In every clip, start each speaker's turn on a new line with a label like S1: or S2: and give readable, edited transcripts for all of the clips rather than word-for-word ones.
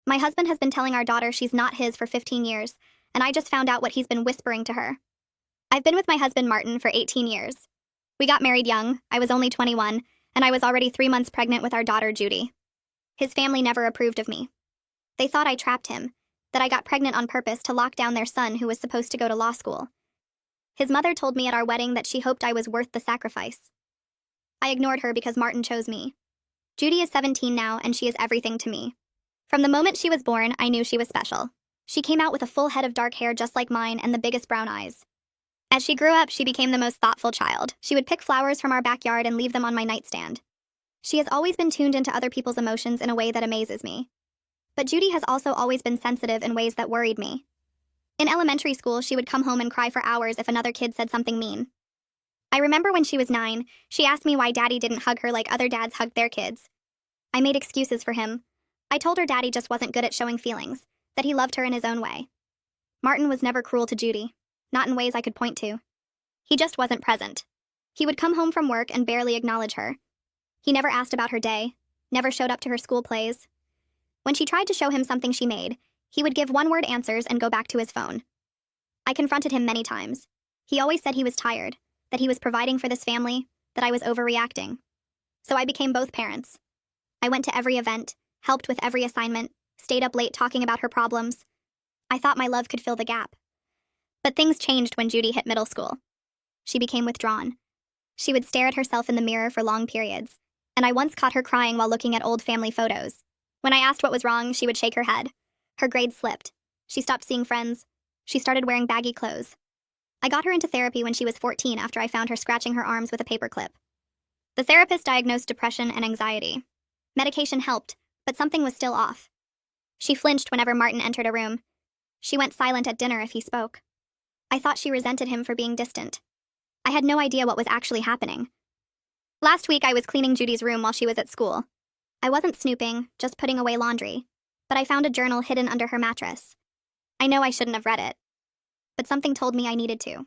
S1: My husband has been telling our daughter she's not his for 15 years, and I just found out what he's been whispering to her. I've been with my husband Martin for 18 years. We got married young, I was only 21, and I was already 3 months pregnant with our daughter Judy. His family never approved of me. They thought I trapped him, that I got pregnant on purpose to lock down their son who was supposed to go to law school. His mother told me at our wedding that she hoped I was worth the sacrifice. I ignored her because Martin chose me. Judy is 17 now, and she is everything to me. From the moment she was born, I knew she was special. She came out with a full head of dark hair just like mine and the biggest brown eyes. As she grew up, she became the most thoughtful child. She would pick flowers from our backyard and leave them on my nightstand. She has always been tuned into other people's emotions in a way that amazes me. But Judy has also always been sensitive in ways that worried me. In elementary school, she would come home and cry for hours if another kid said something mean. I remember when she was 9, she asked me why Daddy didn't hug her like other dads hugged their kids. I made excuses for him. I told her Daddy just wasn't good at showing feelings, that he loved her in his own way. Martin was never cruel to Judy, not in ways I could point to. He just wasn't present. He would come home from work and barely acknowledge her. He never asked about her day, never showed up to her school plays. When she tried to show him something she made, he would give one-word answers and go back to his phone. I confronted him many times. He always said he was tired, that he was providing for this family, that I was overreacting. So I became both parents. I went to every event, helped with every assignment, stayed up late talking about her problems. I thought my love could fill the gap. But things changed when Judy hit middle school. She became withdrawn. She would stare at herself in the mirror for long periods, and I once caught her crying while looking at old family photos. When I asked what was wrong, she would shake her head. Her grades slipped. She stopped seeing friends. She started wearing baggy clothes. I got her into therapy when she was 14 after I found her scratching her arms with a paperclip. The therapist diagnosed depression and anxiety. Medication helped, but something was still off. She flinched whenever Martin entered a room. She went silent at dinner if he spoke. I thought she resented him for being distant. I had no idea what was actually happening. Last week I was cleaning Judy's room while she was at school. I wasn't snooping, just putting away laundry, but I found a journal hidden under her mattress. I know I shouldn't have read it, but something told me I needed to.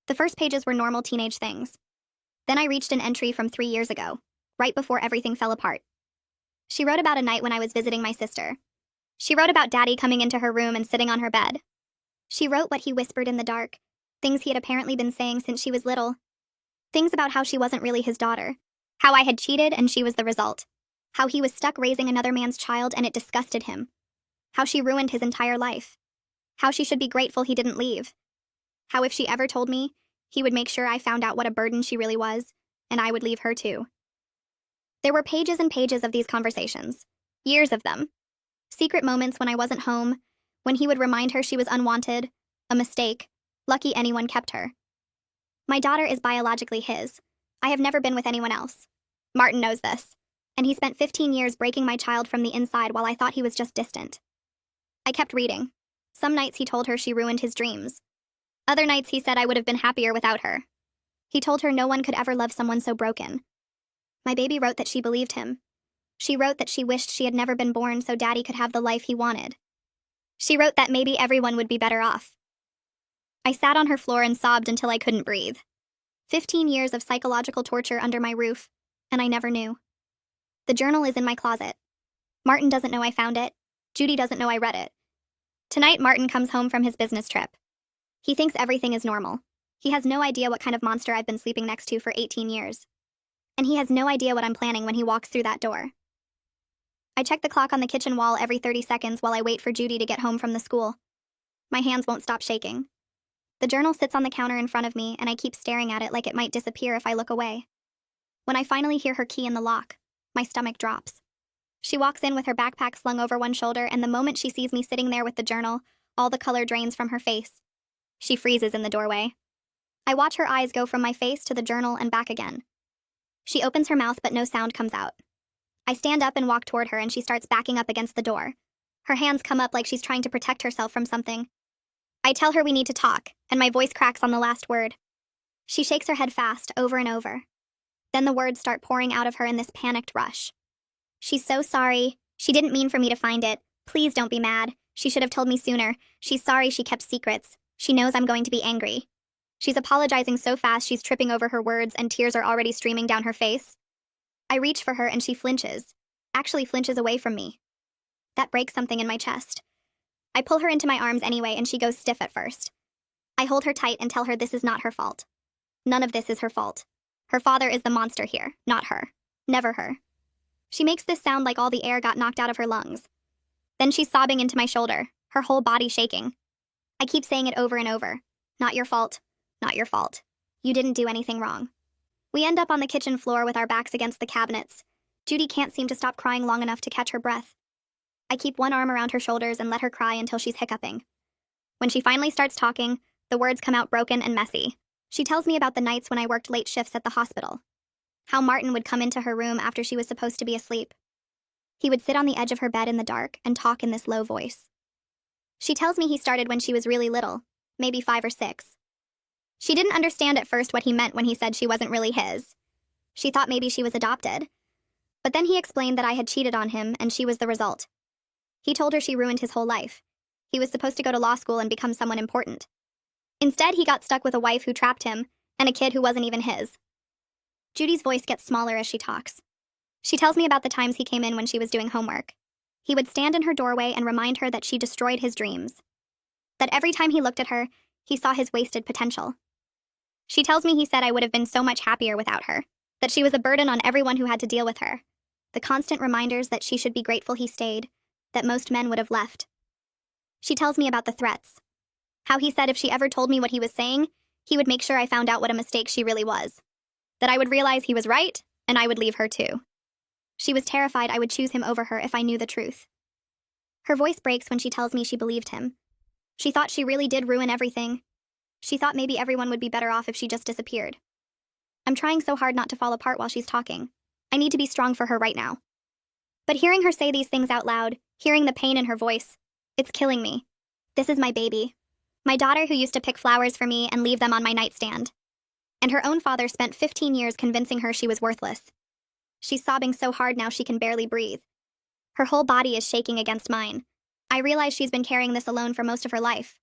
S1: The first pages were normal teenage things. Then I reached an entry from 3 years ago, right before everything fell apart. She wrote about a night when I was visiting my sister. She wrote about Daddy coming into her room and sitting on her bed. She wrote what he whispered in the dark, things he had apparently been saying since she was little. Things about how she wasn't really his daughter, how I had cheated and she was the result, how he was stuck raising another man's child and it disgusted him, how she ruined his entire life, how she should be grateful he didn't leave, how if she ever told me, he would make sure I found out what a burden she really was, and I would leave her too. There were pages and pages of these conversations, years of them. Secret moments when I wasn't home, when he would remind her she was unwanted, a mistake, lucky anyone kept her. My daughter is biologically his. I have never been with anyone else. Martin knows this, and he spent 15 years breaking my child from the inside while I thought he was just distant. I kept reading. Some nights he told her she ruined his dreams. Other nights he said I would have been happier without her. He told her no one could ever love someone so broken. My baby wrote that she believed him. She wrote that she wished she had never been born so Daddy could have the life he wanted. She wrote that maybe everyone would be better off. I sat on her floor and sobbed until I couldn't breathe. 15 years of psychological torture under my roof, and I never knew. The journal is in my closet. Martin doesn't know I found it. Judy doesn't know I read it. Tonight, Martin comes home from his business trip. He thinks everything is normal. He has no idea what kind of monster I've been sleeping next to for 18 years. And he has no idea what I'm planning when he walks through that door. I check the clock on the kitchen wall every 30 seconds while I wait for Judy to get home from the school. My hands won't stop shaking. The journal sits on the counter in front of me, and I keep staring at it like it might disappear if I look away. When I finally hear her key in the lock, my stomach drops. She walks in with her backpack slung over one shoulder, and the moment she sees me sitting there with the journal, all the color drains from her face. She freezes in the doorway. I watch her eyes go from my face to the journal and back again. She opens her mouth, but no sound comes out. I stand up and walk toward her, and she starts backing up against the door. Her hands come up like she's trying to protect herself from something. I tell her we need to talk, and my voice cracks on the last word. She shakes her head fast, over and over. Then the words start pouring out of her in this panicked rush. She's so sorry. She didn't mean for me to find it. Please don't be mad. She should have told me sooner. She's sorry she kept secrets. She knows I'm going to be angry. She's apologizing so fast she's tripping over her words and tears are already streaming down her face. I reach for her and she flinches. Actually flinches away from me. That breaks something in my chest. I pull her into my arms anyway, and she goes stiff at first. I hold her tight and tell her this is not her fault. None of this is her fault. Her father is the monster here, not her. Never her. She makes this sound like all the air got knocked out of her lungs. Then she's sobbing into my shoulder, her whole body shaking. I keep saying it over and over. Not your fault. Not your fault. You didn't do anything wrong. We end up on the kitchen floor with our backs against the cabinets. Judy can't seem to stop crying long enough to catch her breath. I keep one arm around her shoulders and let her cry until she's hiccuping. When she finally starts talking, the words come out broken and messy. She tells me about the nights when I worked late shifts at the hospital. How Martin would come into her room after she was supposed to be asleep. He would sit on the edge of her bed in the dark and talk in this low voice. She tells me he started when she was really little, maybe 5 or 6. She didn't understand at first what he meant when he said she wasn't really his. She thought maybe she was adopted. But then he explained that I had cheated on him and she was the result. He told her she ruined his whole life. He was supposed to go to law school and become someone important. Instead, he got stuck with a wife who trapped him and a kid who wasn't even his. Judy's voice gets smaller as she talks. She tells me about the times he came in when she was doing homework. He would stand in her doorway and remind her that she destroyed his dreams. That every time he looked at her, he saw his wasted potential. She tells me he said I would have been so much happier without her, that she was a burden on everyone who had to deal with her. The constant reminders that she should be grateful he stayed, that most men would have left. She tells me about the threats. How he said if she ever told me what he was saying, he would make sure I found out what a mistake she really was. That I would realize he was right, and I would leave her too. She was terrified I would choose him over her if I knew the truth. Her voice breaks when she tells me she believed him. She thought she really did ruin everything. She thought maybe everyone would be better off if she just disappeared. I'm trying so hard not to fall apart while she's talking. I need to be strong for her right now. But hearing her say these things out loud, hearing the pain in her voice, it's killing me. This is my baby. My daughter who used to pick flowers for me and leave them on my nightstand. And her own father spent 15 years convincing her she was worthless. She's sobbing so hard now she can barely breathe. Her whole body is shaking against mine. I realize she's been carrying this alone for most of her life.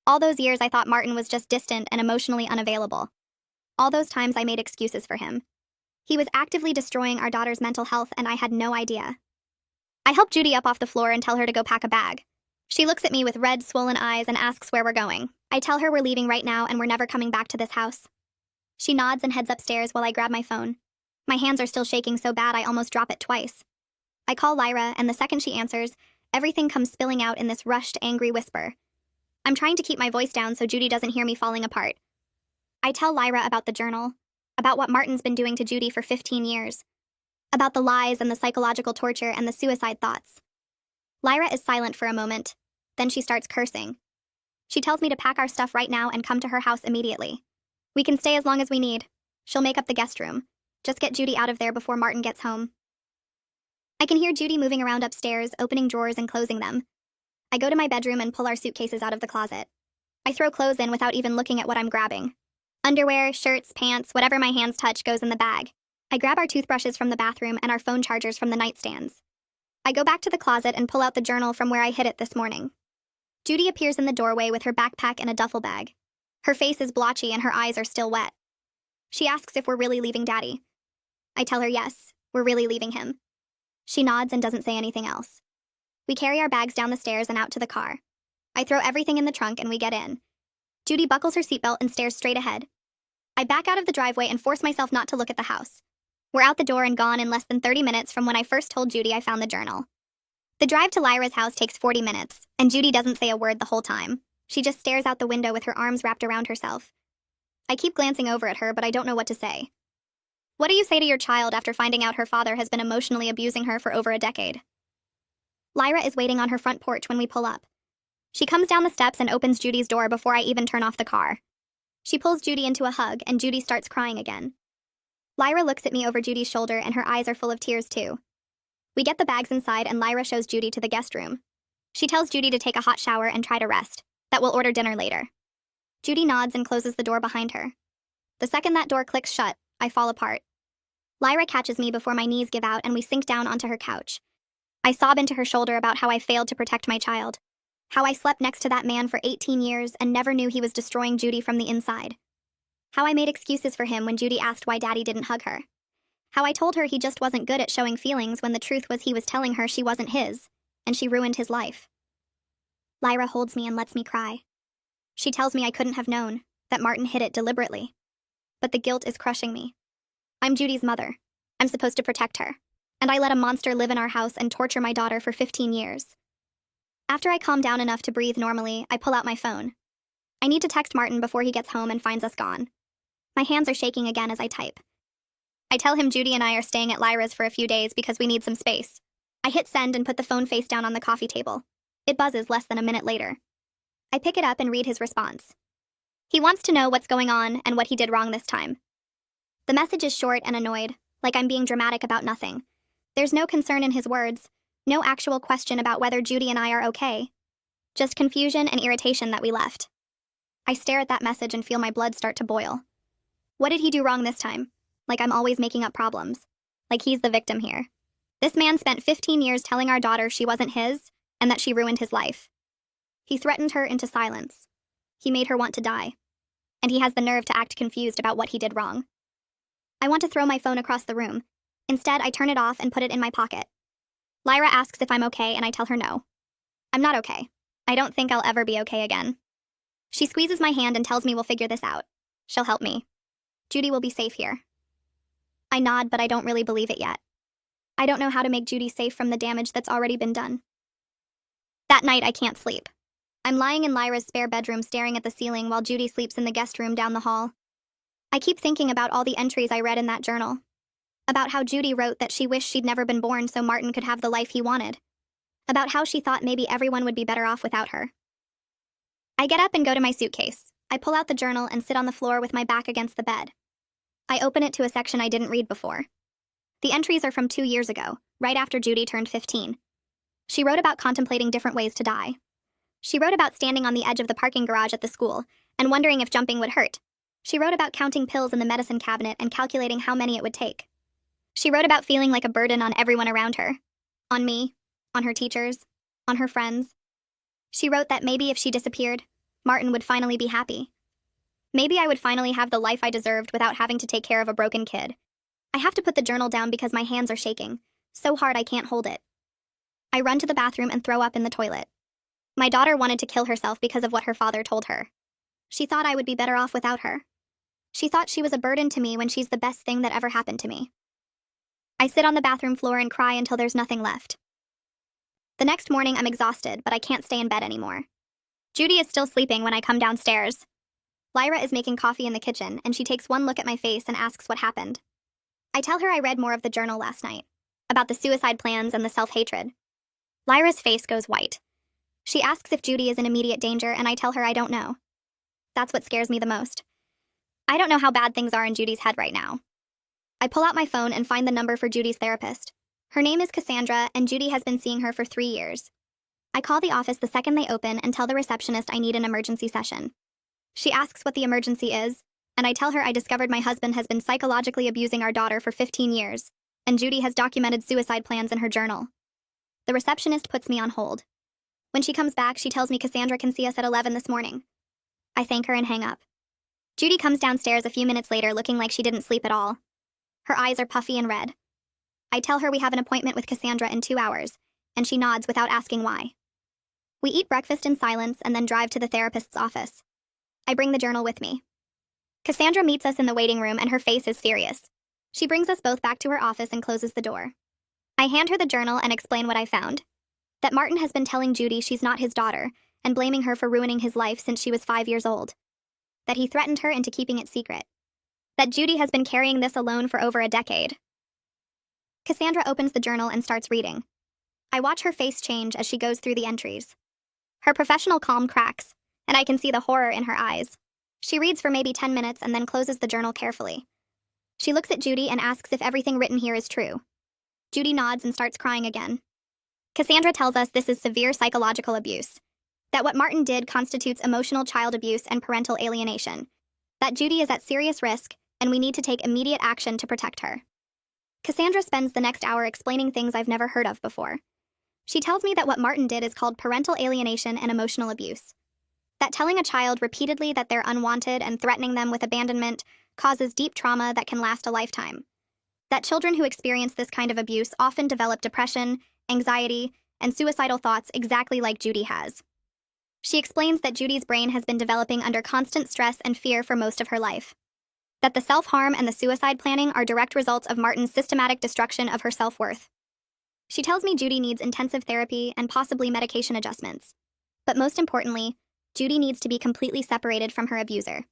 S1: All those years I thought Martin was just distant and emotionally unavailable. All those times I made excuses for him. He was actively destroying our daughter's mental health and I had no idea. I help Judy up off the floor and tell her to go pack a bag. She looks at me with red, swollen eyes and asks where we're going. I tell her we're leaving right now and we're never coming back to this house. She nods and heads upstairs while I grab my phone. My hands are still shaking so bad I almost drop it twice. I call Lyra, and the second she answers, everything comes spilling out in this rushed, angry whisper. I'm trying to keep my voice down so Judy doesn't hear me falling apart. I tell Lyra about the journal, about what Martin's been doing to Judy for 15 years, about the lies and the psychological torture and the suicide thoughts. Lyra is silent for a moment, then she starts cursing. She tells me to pack our stuff right now and come to her house immediately. We can stay as long as we need. She'll make up the guest room. Just get Judy out of there before Martin gets home. I can hear Judy moving around upstairs, opening drawers and closing them. I go to my bedroom and pull our suitcases out of the closet. I throw clothes in without even looking at what I'm grabbing. Underwear, shirts, pants, whatever my hands touch goes in the bag. I grab our toothbrushes from the bathroom and our phone chargers from the nightstands. I go back to the closet and pull out the journal from where I hid it this morning. Judy appears in the doorway with her backpack and a duffel bag. Her face is blotchy and her eyes are still wet. She asks if we're really leaving Daddy. I tell her yes, we're really leaving him. She nods and doesn't say anything else. We carry our bags down the stairs and out to the car. I throw everything in the trunk and we get in. Judy buckles her seatbelt and stares straight ahead. I back out of the driveway and force myself not to look at the house. We're out the door and gone in less than 30 minutes from when I first told Judy I found the journal. The drive to Lyra's house takes 40 minutes, and Judy doesn't say a word the whole time. She just stares out the window with her arms wrapped around herself. I keep glancing over at her, but I don't know what to say. What do you say to your child after finding out her father has been emotionally abusing her for over a decade? Lyra is waiting on her front porch when we pull up. She comes down the steps and opens Judy's door before I even turn off the car. She pulls Judy into a hug, and Judy starts crying again. Lyra looks at me over Judy's shoulder, and her eyes are full of tears too. We get the bags inside, and Lyra shows Judy to the guest room. She tells Judy to take a hot shower and try to rest, that we'll order dinner later. Judy nods and closes the door behind her. The second that door clicks shut, I fall apart. Lyra catches me before my knees give out and we sink down onto her couch. I sob into her shoulder about how I failed to protect my child. How I slept next to that man for 18 years and never knew he was destroying Judy from the inside. How I made excuses for him when Judy asked why Daddy didn't hug her. How I told her he just wasn't good at showing feelings when the truth was he was telling her she wasn't his. and she ruined his life. Lyra holds me and lets me cry. She tells me I couldn't have known, that Martin hid it deliberately. But the guilt is crushing me. I'm Judy's mother. I'm supposed to protect her. And I let a monster live in our house and torture my daughter for 15 years. After I calm down enough to breathe normally, I pull out my phone. I need to text Martin before he gets home and finds us gone. My hands are shaking again as I type. I tell him Judy and I are staying at Lyra's for a few days because we need some space. I hit send and put the phone face down on the coffee table. It buzzes less than a minute later. I pick it up and read his response. He wants to know what's going on and what he did wrong this time. The message is short and annoyed, like I'm being dramatic about nothing. There's no concern in his words, no actual question about whether Judy and I are okay. Just confusion and irritation that we left. I stare at that message and feel my blood start to boil. What did he do wrong this time? Like I'm always making up problems. Like he's the victim here. This man spent 15 years telling our daughter she wasn't his and that she ruined his life. He threatened her into silence. He made her want to die. And he has the nerve to act confused about what he did wrong. I want to throw my phone across the room. Instead, I turn it off and put it in my pocket. Lyra asks if I'm okay, and I tell her no. I'm not okay. I don't think I'll ever be okay again. She squeezes my hand and tells me we'll figure this out. She'll help me. Judy will be safe here. I nod, but I don't really believe it yet. I don't know how to make Judy safe from the damage that's already been done. That night, I can't sleep. I'm lying in Lyra's spare bedroom staring at the ceiling while Judy sleeps in the guest room down the hall. I keep thinking about all the entries I read in that journal. About how Judy wrote that she wished she'd never been born so Martin could have the life he wanted. About how she thought maybe everyone would be better off without her. I get up and go to my suitcase. I pull out the journal and sit on the floor with my back against the bed. I open it to a section I didn't read before. The entries are from 2 years ago, right after Judy turned 15. She wrote about contemplating different ways to die. She wrote about standing on the edge of the parking garage at the school and wondering if jumping would hurt. She wrote about counting pills in the medicine cabinet and calculating how many it would take. She wrote about feeling like a burden on everyone around her. On me, on her teachers, on her friends. She wrote that maybe if she disappeared, Martin would finally be happy. Maybe I would finally have the life I deserved without having to take care of a broken kid. I have to put the journal down because my hands are shaking, so hard I can't hold it. I run to the bathroom and throw up in the toilet. My daughter wanted to kill herself because of what her father told her. She thought I would be better off without her. She thought she was a burden to me when she's the best thing that ever happened to me. I sit on the bathroom floor and cry until there's nothing left. The next morning, I'm exhausted, but I can't stay in bed anymore. Judy is still sleeping when I come downstairs. Lyra is making coffee in the kitchen, and she takes one look at my face and asks what happened. I tell her I read more of the journal last night, about the suicide plans and the self-hatred. Lyra's face goes white. She asks if Judy is in immediate danger, and I tell her I don't know. That's what scares me the most. I don't know how bad things are in Judy's head right now. I pull out my phone and find the number for Judy's therapist. Her name is Cassandra, and Judy has been seeing her for 3 years. I call the office the second they open and tell the receptionist I need an emergency session. She asks what the emergency is, and I tell her I discovered my husband has been psychologically abusing our daughter for 15 years, and Judy has documented suicide plans in her journal. The receptionist puts me on hold. When she comes back, she tells me Cassandra can see us at 11 this morning. I thank her and hang up. Judy comes downstairs a few minutes later looking like she didn't sleep at all. Her eyes are puffy and red. I tell her we have an appointment with Cassandra in 2 hours, and she nods without asking why. We eat breakfast in silence and then drive to the therapist's office. I bring the journal with me. Cassandra meets us in the waiting room and her face is serious. She brings us both back to her office and closes the door. I hand her the journal and explain what I found. That Martin has been telling Judy she's not his daughter and blaming her for ruining his life since she was 5 years old. That he threatened her into keeping it secret. That Judy has been carrying this alone for over a decade. Cassandra opens the journal and starts reading. I watch her face change as she goes through the entries. Her professional calm cracks, and I can see the horror in her eyes. She reads for maybe 10 minutes and then closes the journal carefully. She looks at Judy and asks if everything written here is true. Judy nods and starts crying again. Cassandra tells us this is severe psychological abuse. That what Martin did constitutes emotional child abuse and parental alienation. That Judy is at serious risk, and we need to take immediate action to protect her. Cassandra spends the next hour explaining things I've never heard of before. She tells me that what Martin did is called parental alienation and emotional abuse. That telling a child repeatedly that they're unwanted and threatening them with abandonment causes deep trauma that can last a lifetime. That children who experience this kind of abuse often develop depression, anxiety, and suicidal thoughts exactly like Judy has. She explains that Judy's brain has been developing under constant stress and fear for most of her life. That the self-harm and the suicide planning are direct results of Martin's systematic destruction of her self-worth. She tells me Judy needs intensive therapy and possibly medication adjustments. But most importantly, Judy needs to be completely separated from her abuser.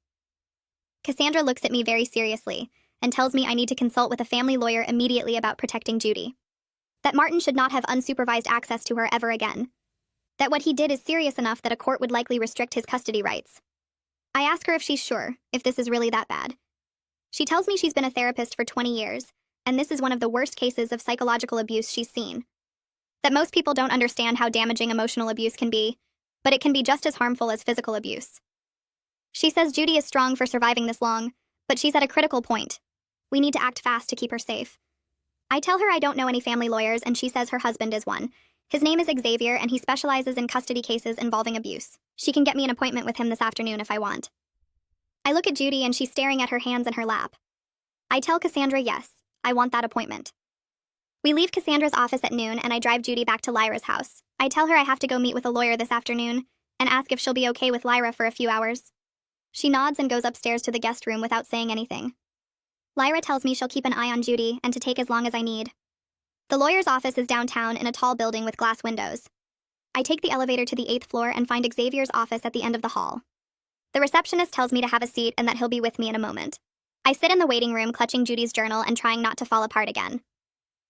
S1: Cassandra looks at me very seriously and tells me I need to consult with a family lawyer immediately about protecting Judy. That Martin should not have unsupervised access to her ever again. That what he did is serious enough that a court would likely restrict his custody rights. I ask her if she's sure, if this is really that bad. She tells me she's been a therapist for 20 years, and this is one of the worst cases of psychological abuse she's seen. That most people don't understand how damaging emotional abuse can be, but it can be just as harmful as physical abuse. She says Judy is strong for surviving this long, but she's at a critical point. We need to act fast to keep her safe. I tell her I don't know any family lawyers, and she says her husband is one. His name is Xavier, and he specializes in custody cases involving abuse. She can get me an appointment with him this afternoon if I want. I look at Judy, and she's staring at her hands in her lap. I tell Cassandra yes, I want that appointment. We leave Cassandra's office at noon, and I drive Judy back to Lyra's house. I tell her I have to go meet with a lawyer this afternoon, and ask if she'll be okay with Lyra for a few hours. She nods and goes upstairs to the guest room without saying anything. Lyra tells me she'll keep an eye on Judy and to take as long as I need. The lawyer's office is downtown in a tall building with glass windows. I take the elevator to the 8th floor and find Xavier's office at the end of the hall. The receptionist tells me to have a seat and that he'll be with me in a moment. I sit in the waiting room clutching Judy's journal and trying not to fall apart again.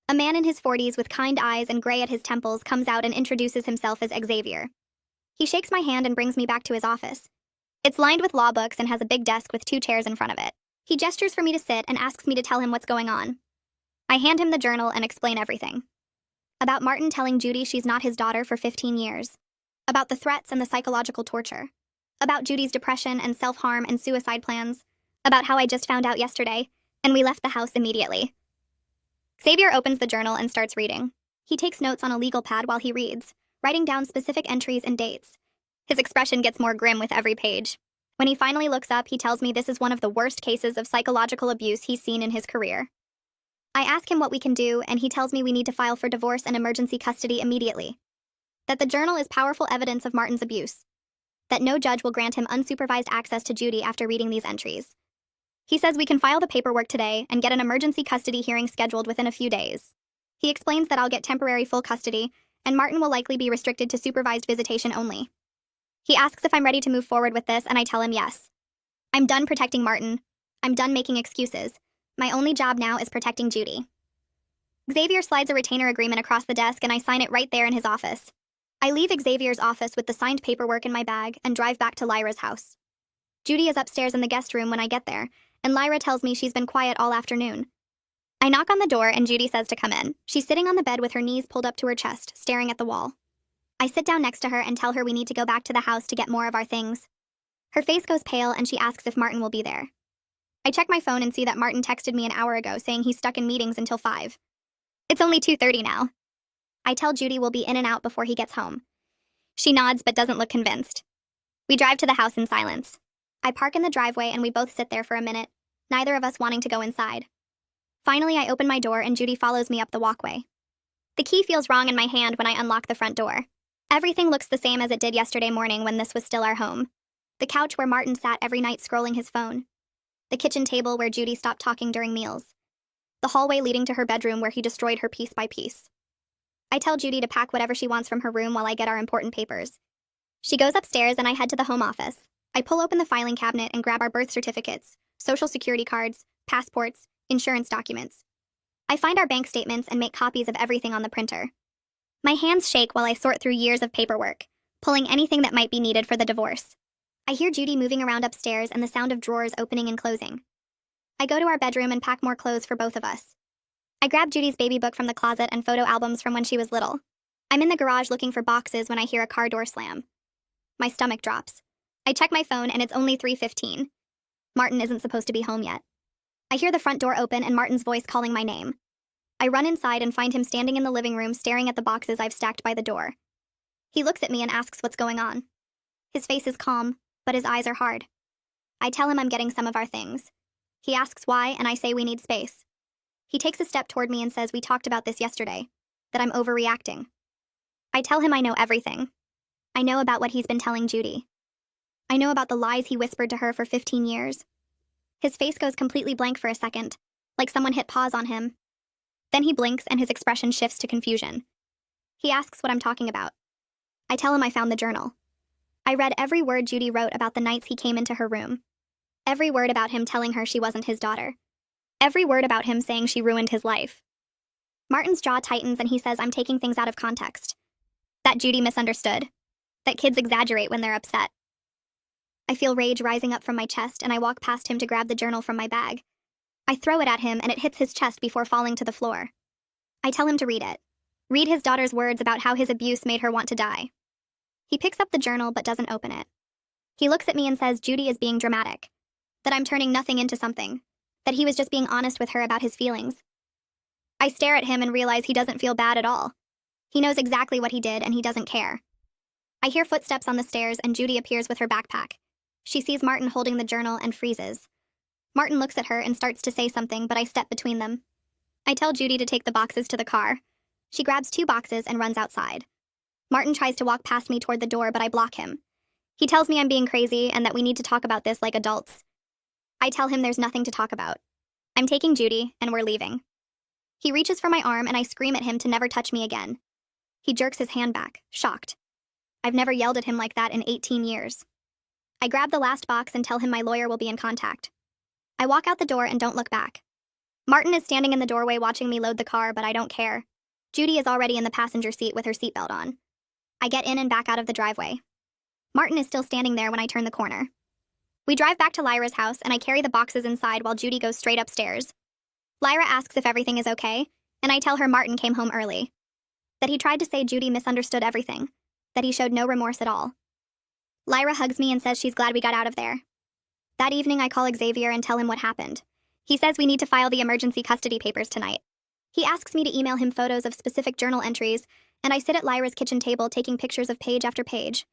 S1: A man in his 40s with kind eyes and gray at his temples comes out and introduces himself as Xavier. He shakes my hand and brings me back to his office. It's lined with law books and has a big desk with 2 chairs in front of it. He gestures for me to sit and asks me to tell him what's going on. I hand him the journal and explain everything. About Martin telling Judy she's not his daughter for 15 years. About the threats and the psychological torture. About Judy's depression and self-harm and suicide plans. About how I just found out yesterday, and we left the house immediately. Xavier opens the journal and starts reading. He takes notes on a legal pad while he reads, writing down specific entries and dates. His expression gets more grim with every page. When he finally looks up, he tells me this is one of the worst cases of psychological abuse he's seen in his career. I ask him what we can do, and he tells me we need to file for divorce and emergency custody immediately. That the journal is powerful evidence of Martin's abuse. That no judge will grant him unsupervised access to Judy after reading these entries. He says we can file the paperwork today and get an emergency custody hearing scheduled within a few days. He explains that I'll get temporary full custody, and Martin will likely be restricted to supervised visitation only. He asks if I'm ready to move forward with this, and I tell him yes. I'm done protecting Martin. I'm done making excuses. My only job now is protecting Judy. Xavier slides a retainer agreement across the desk, and I sign it right there in his office. I leave Xavier's office with the signed paperwork in my bag and drive back to Lyra's house. Judy is upstairs in the guest room when I get there, and Lyra tells me she's been quiet all afternoon. I knock on the door, and Judy says to come in. She's sitting on the bed with her knees pulled up to her chest, staring at the wall. I sit down next to her and tell her we need to go back to the house to get more of our things. Her face goes pale, and she asks if Martin will be there. I check my phone and see that Martin texted me an hour ago saying he's stuck in meetings until 5. It's only 2:30 now. I tell Judy we'll be in and out before he gets home. She nods but doesn't look convinced. We drive to the house in silence. I park in the driveway and we both sit there for a minute, neither of us wanting to go inside. Finally, I open my door and Judy follows me up the walkway. The key feels wrong in my hand when I unlock the front door. Everything looks the same as it did yesterday morning when this was still our home. The couch where Martin sat every night scrolling his phone. The kitchen table where Judy stopped talking during meals. The hallway leading to her bedroom where he destroyed her piece by piece. I tell Judy to pack whatever she wants from her room while I get our important papers. She goes upstairs and I head to the home office. I pull open the filing cabinet and grab our birth certificates, social security cards, passports, insurance documents. I find our bank statements and make copies of everything on the printer. My hands shake while I sort through years of paperwork, pulling anything that might be needed for the divorce. I hear Judy moving around upstairs and the sound of drawers opening and closing. I go to our bedroom and pack more clothes for both of us. I grab Judy's baby book from the closet and photo albums from when she was little. I'm in the garage looking for boxes when I hear a car door slam. My stomach drops. I check my phone and it's only 3:15. Martin isn't supposed to be home yet. I hear the front door open and Martin's voice calling my name. I run inside and find him standing in the living room staring at the boxes I've stacked by the door. He looks at me and asks what's going on. His face is calm, but his eyes are hard. I tell him I'm getting some of our things. He asks why, and I say we need space. He takes a step toward me and says we talked about this yesterday, that I'm overreacting. I tell him I know everything. I know about what he's been telling Judy. I know about the lies he whispered to her for 15 years. His face goes completely blank for a second, like someone hit pause on him. Then he blinks and his expression shifts to confusion. He asks what I'm talking about. I tell him I found the journal. I read every word Judy wrote about the nights he came into her room. Every word about him telling her she wasn't his daughter. Every word about him saying she ruined his life. Martin's jaw tightens and he says I'm taking things out of context. That Judy misunderstood. That kids exaggerate when they're upset. I feel rage rising up from my chest and I walk past him to grab the journal from my bag. I throw it at him and it hits his chest before falling to the floor. I tell him to read it. Read his daughter's words about how his abuse made her want to die. He picks up the journal but doesn't open it. He looks at me and says Judy is being dramatic. That I'm turning nothing into something. That he was just being honest with her about his feelings. I stare at him and realize he doesn't feel bad at all. He knows exactly what he did and he doesn't care. I hear footsteps on the stairs and Judy appears with her backpack. She sees Martin holding the journal and freezes. Martin looks at her and starts to say something, but I step between them. I tell Judy to take the boxes to the car. She grabs 2 boxes and runs outside. Martin tries to walk past me toward the door, but I block him. He tells me I'm being crazy and that we need to talk about this like adults. I tell him there's nothing to talk about. I'm taking Judy, and we're leaving. He reaches for my arm and I scream at him to never touch me again. He jerks his hand back, shocked. I've never yelled at him like that in 18 years. I grab the last box and tell him my lawyer will be in contact. I walk out the door and don't look back. Martin is standing in the doorway watching me load the car, but I don't care. Judy is already in the passenger seat with her seatbelt on. I get in and back out of the driveway. Martin is still standing there when I turn the corner. We drive back to Lyra's house and I carry the boxes inside while Judy goes straight upstairs. Lyra asks if everything is okay, and I tell her Martin came home early. That he tried to say Judy misunderstood everything. That he showed no remorse at all. Lyra hugs me and says she's glad we got out of there. That evening I call Xavier and tell him what happened. He says we need to file the emergency custody papers tonight. He asks me to email him photos of specific journal entries, and I sit at Lyra's kitchen table taking pictures of page after page.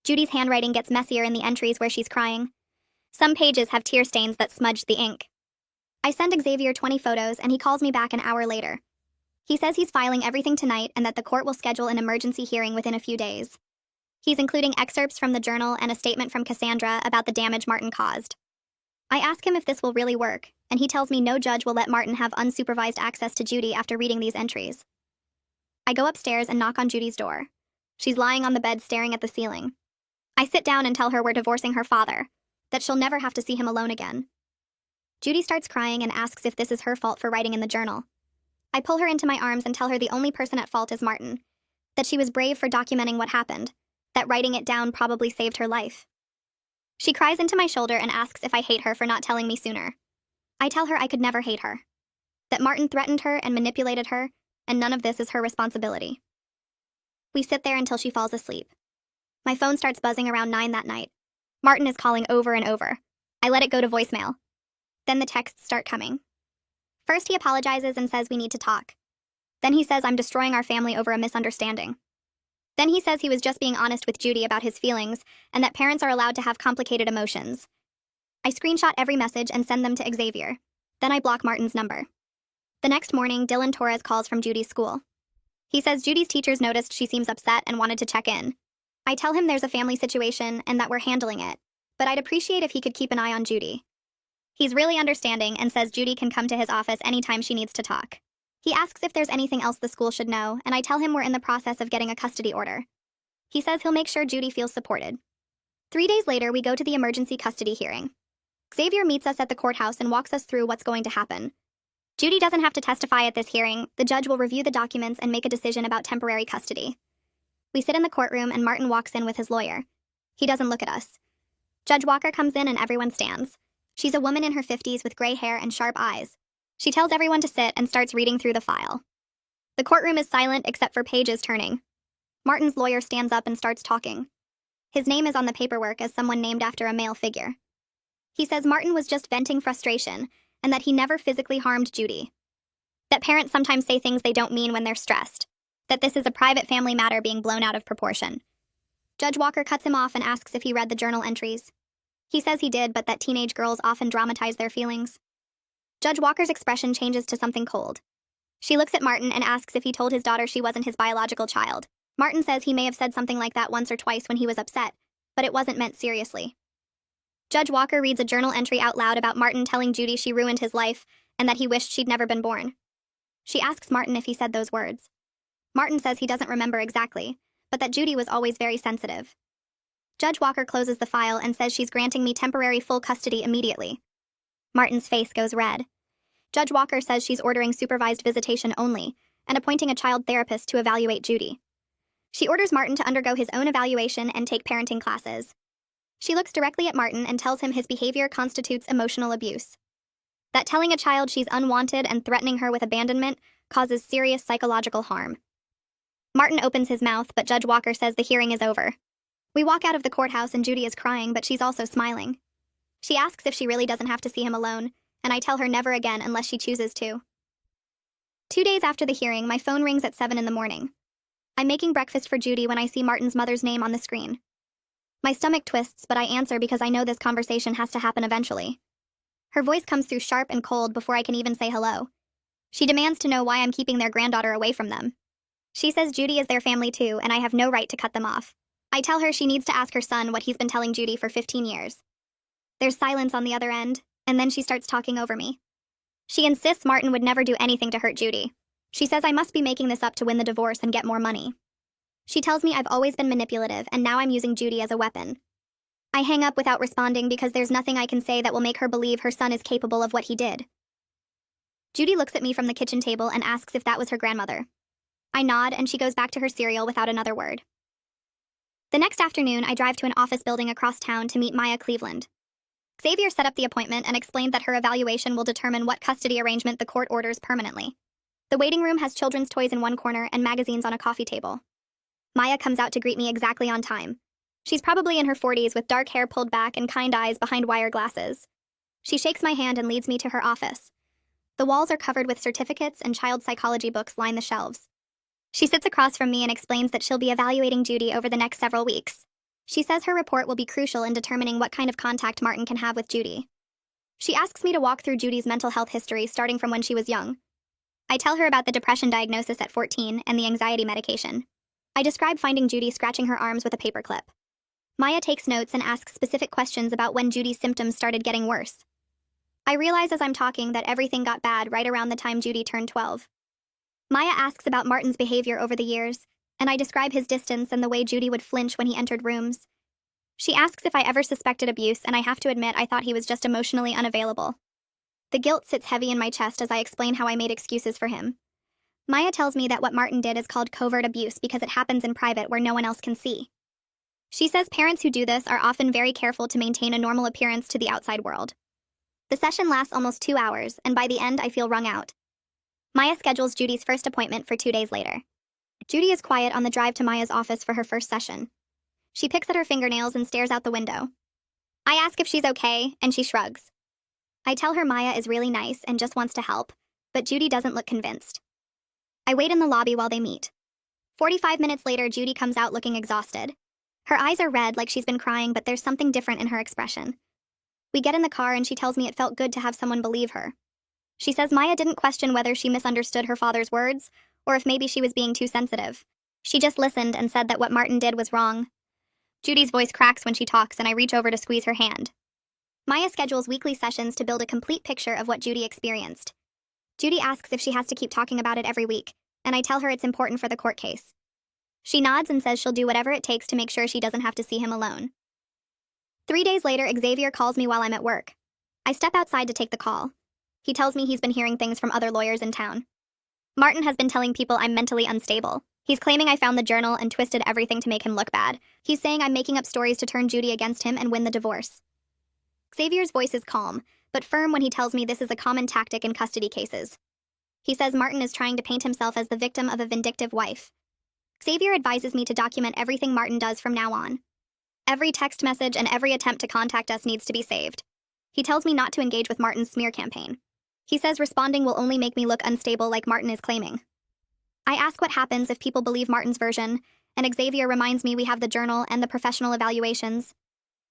S1: Judy's handwriting gets messier in the entries where she's crying. Some pages have tear stains that smudged the ink. I send Xavier 20 photos and he calls me back an hour later. He says he's filing everything tonight and that the court will schedule an emergency hearing within a few days. He's including excerpts from the journal and a statement from Cassandra about the damage Martin caused. I ask him if this will really work, and he tells me no judge will let Martin have unsupervised access to Judy after reading these entries. I go upstairs and knock on Judy's door. She's lying on the bed staring at the ceiling. I sit down and tell her we're divorcing her father, that she'll never have to see him alone again. Judy starts crying and asks if this is her fault for writing in the journal. I pull her into my arms and tell her the only person at fault is Martin, that she was brave for documenting what happened, that writing it down probably saved her life. She cries into my shoulder and asks if I hate her for not telling me sooner. I tell her I could never hate her, that Martin threatened her and manipulated her, and none of this is her responsibility. We sit there until she falls asleep. My phone starts buzzing around 9 that night. Martin is calling over and over. I let it go to voicemail. Then the texts start coming. First he apologizes and says we need to talk. Then he says I'm destroying our family over a misunderstanding. Then he says he was just being honest with Judy about his feelings and that parents are allowed to have complicated emotions. I screenshot every message and send them to Xavier. Then I block Martin's number. The next morning, Dylan Torres calls from Judy's school. He says Judy's teachers noticed she seems upset and wanted to check in. I tell him there's a family situation and that we're handling it, but I'd appreciate if he could keep an eye on Judy. He's really understanding and says Judy can come to his office anytime she needs to talk. He asks if there's anything else the school should know, and I tell him we're in the process of getting a custody order. He says he'll make sure Judy feels supported. 3 days later, we go to the emergency custody hearing. Xavier meets us at the courthouse and walks us through what's going to happen. Judy doesn't have to testify at this hearing. The judge will review the documents and make a decision about temporary custody. We sit in the courtroom and Martin walks in with his lawyer. He doesn't look at us. Judge Walker comes in and everyone stands. She's a woman in her 50s with gray hair and sharp eyes. She tells everyone to sit and starts reading through the file. The courtroom is silent except for pages turning. Martin's lawyer stands up and starts talking. His name is on the paperwork as someone named after a male figure. He says Martin was just venting frustration and that he never physically harmed Judy. That parents sometimes say things they don't mean when they're stressed. That this is a private family matter being blown out of proportion. Judge Walker cuts him off and asks if he read the journal entries. He says he did, but that teenage girls often dramatize their feelings. Judge Walker's expression changes to something cold. She looks at Martin and asks if he told his daughter she wasn't his biological child. Martin says he may have said something like that once or twice when he was upset, but it wasn't meant seriously. Judge Walker reads a journal entry out loud about Martin telling Judy she ruined his life and that he wished she'd never been born. She asks Martin if he said those words. Martin says he doesn't remember exactly, but that Judy was always very sensitive. Judge Walker closes the file and says she's granting me temporary full custody immediately. Martin's face goes red. Judge Walker says she's ordering supervised visitation only and appointing a child therapist to evaluate Judy. She orders Martin to undergo his own evaluation and take parenting classes. She looks directly at Martin and tells him his behavior constitutes emotional abuse. That telling a child she's unwanted and threatening her with abandonment causes serious psychological harm. Martin opens his mouth, but Judge Walker says the hearing is over. We walk out of the courthouse and Judy is crying, but she's also smiling. She asks if she really doesn't have to see him alone, and I tell her never again unless she chooses to. 2 days after the hearing, my phone rings at 7 in the morning. I'm making breakfast for Judy when I see Martin's mother's name on the screen. My stomach twists, but I answer because I know this conversation has to happen eventually. Her voice comes through sharp and cold before I can even say hello. She demands to know why I'm keeping their granddaughter away from them. She says Judy is their family too, and I have no right to cut them off. I tell her she needs to ask her son what he's been telling Judy for 15 years. There's silence on the other end, and then she starts talking over me. She insists Martin would never do anything to hurt Judy. She says I must be making this up to win the divorce and get more money. She tells me I've always been manipulative, and now I'm using Judy as a weapon. I hang up without responding because there's nothing I can say that will make her believe her son is capable of what he did. Judy looks at me from the kitchen table and asks if that was her grandmother. I nod, and she goes back to her cereal without another word. The next afternoon, I drive to an office building across town to meet Maya Cleveland. Xavier set up the appointment and explained that her evaluation will determine what custody arrangement the court orders permanently. The waiting room has children's toys in one corner and magazines on a coffee table. Maya comes out to greet me exactly on time. She's probably in her 40s with dark hair pulled back and kind eyes behind wire glasses. She shakes my hand and leads me to her office. The walls are covered with certificates and child psychology books line the shelves. She sits across from me and explains that she'll be evaluating Judy over the next several weeks. She says her report will be crucial in determining what kind of contact Martin can have with Judy. She asks me to walk through Judy's mental health history starting from when she was young. I tell her about the depression diagnosis at 14 and the anxiety medication. I describe finding Judy scratching her arms with a paperclip. Maya takes notes and asks specific questions about when Judy's symptoms started getting worse. I realize as I'm talking that everything got bad right around the time Judy turned 12. Maya asks about Martin's behavior over the years, and I describe his distance and the way Judy would flinch when he entered rooms. She asks if I ever suspected abuse, and I have to admit I thought he was just emotionally unavailable. The guilt sits heavy in my chest as I explain how I made excuses for him. Maya tells me that what Martin did is called covert abuse because it happens in private where no one else can see. She says parents who do this are often very careful to maintain a normal appearance to the outside world. The session lasts almost 2 hours, and by the end I feel wrung out. Maya schedules Judy's first appointment for 2 days later. Judy is quiet on the drive to Maya's office for her first session. She picks at her fingernails and stares out the window. I ask if she's okay, and she shrugs. I tell her Maya is really nice and just wants to help, but Judy doesn't look convinced. I wait in the lobby while they meet. 45 minutes later, Judy comes out looking exhausted. Her eyes are red like she's been crying, but there's something different in her expression. We get in the car and she tells me it felt good to have someone believe her. She says Maya didn't question whether she misunderstood her father's words, or if maybe she was being too sensitive. She just listened and said that what Martin did was wrong. Judy's voice cracks when she talks, and I reach over to squeeze her hand. Maya schedules weekly sessions to build a complete picture of what Judy experienced. Judy asks if she has to keep talking about it every week, and I tell her it's important for the court case. She nods and says she'll do whatever it takes to make sure she doesn't have to see him alone. 3 days later, Xavier calls me while I'm at work. I step outside to take the call. He tells me he's been hearing things from other lawyers in town. Martin has been telling people I'm mentally unstable. He's claiming I found the journal and twisted everything to make him look bad. He's saying I'm making up stories to turn Judy against him and win the divorce. Xavier's voice is calm, but firm when he tells me this is a common tactic in custody cases. He says Martin is trying to paint himself as the victim of a vindictive wife. Xavier advises me to document everything Martin does from now on. Every text message and every attempt to contact us needs to be saved. He tells me not to engage with Martin's smear campaign. He says responding will only make me look unstable like Martin is claiming. I ask what happens if people believe Martin's version, and Xavier reminds me we have the journal and the professional evaluations.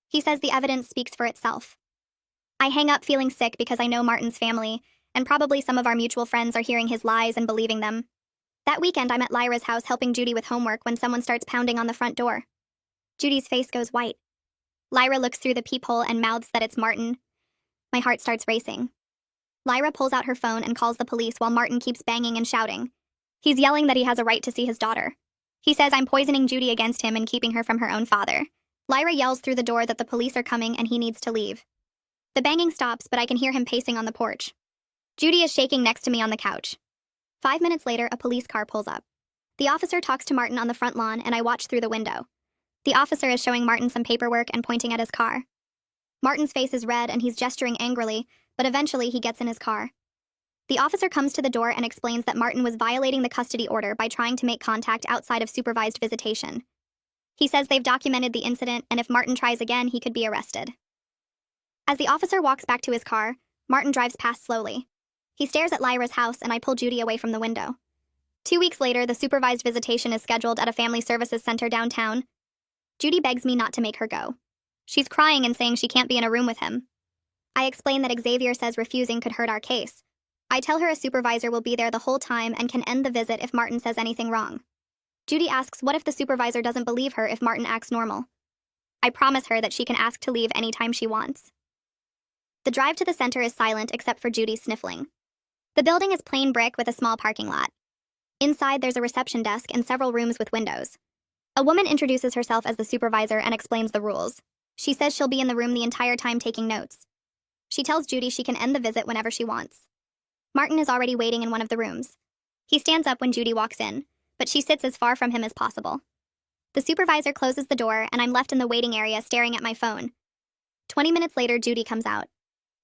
S1: He says the evidence speaks for itself. I hang up feeling sick because I know Martin's family, and probably some of our mutual friends are hearing his lies and believing them. That weekend, I'm at Lyra's house helping Judy with homework when someone starts pounding on the front door. Judy's face goes white. Lyra looks through the peephole and mouths that it's Martin. My heart starts racing. Lyra pulls out her phone and calls the police while Martin keeps banging and shouting. He's yelling that he has a right to see his daughter. He says I'm poisoning Judy against him and keeping her from her own father. Lyra yells through the door that the police are coming and he needs to leave. The banging stops, but I can hear him pacing on the porch. Judy is shaking next to me on the couch. 5 minutes later, a police car pulls up. The officer talks to Martin on the front lawn, and I watch through the window. The officer is showing Martin some paperwork and pointing at his car. Martin's face is red and he's gesturing angrily, but eventually he gets in his car. The officer comes to the door and explains that Martin was violating the custody order by trying to make contact outside of supervised visitation. He says they've documented the incident, and if Martin tries again, he could be arrested. As the officer walks back to his car, Martin drives past slowly. He stares at Lyra's house, and I pull Judy away from the window. 2 weeks later, the supervised visitation is scheduled at a family services center downtown. Judy begs me not to make her go. She's crying and saying she can't be in a room with him. I explain that Xavier says refusing could hurt our case. I tell her a supervisor will be there the whole time and can end the visit if Martin says anything wrong. Judy asks what if the supervisor doesn't believe her if Martin acts normal. I promise her that she can ask to leave anytime she wants. The drive to the center is silent except for Judy sniffling. The building is plain brick with a small parking lot. Inside, there's a reception desk and several rooms with windows. A woman introduces herself as the supervisor and explains the rules. She says she'll be in the room the entire time taking notes. She tells Judy she can end the visit whenever she wants. Martin is already waiting in one of the rooms. He stands up when Judy walks in, but she sits as far from him as possible. The supervisor closes the door, and I'm left in the waiting area staring at my phone. 20 minutes later, Judy comes out.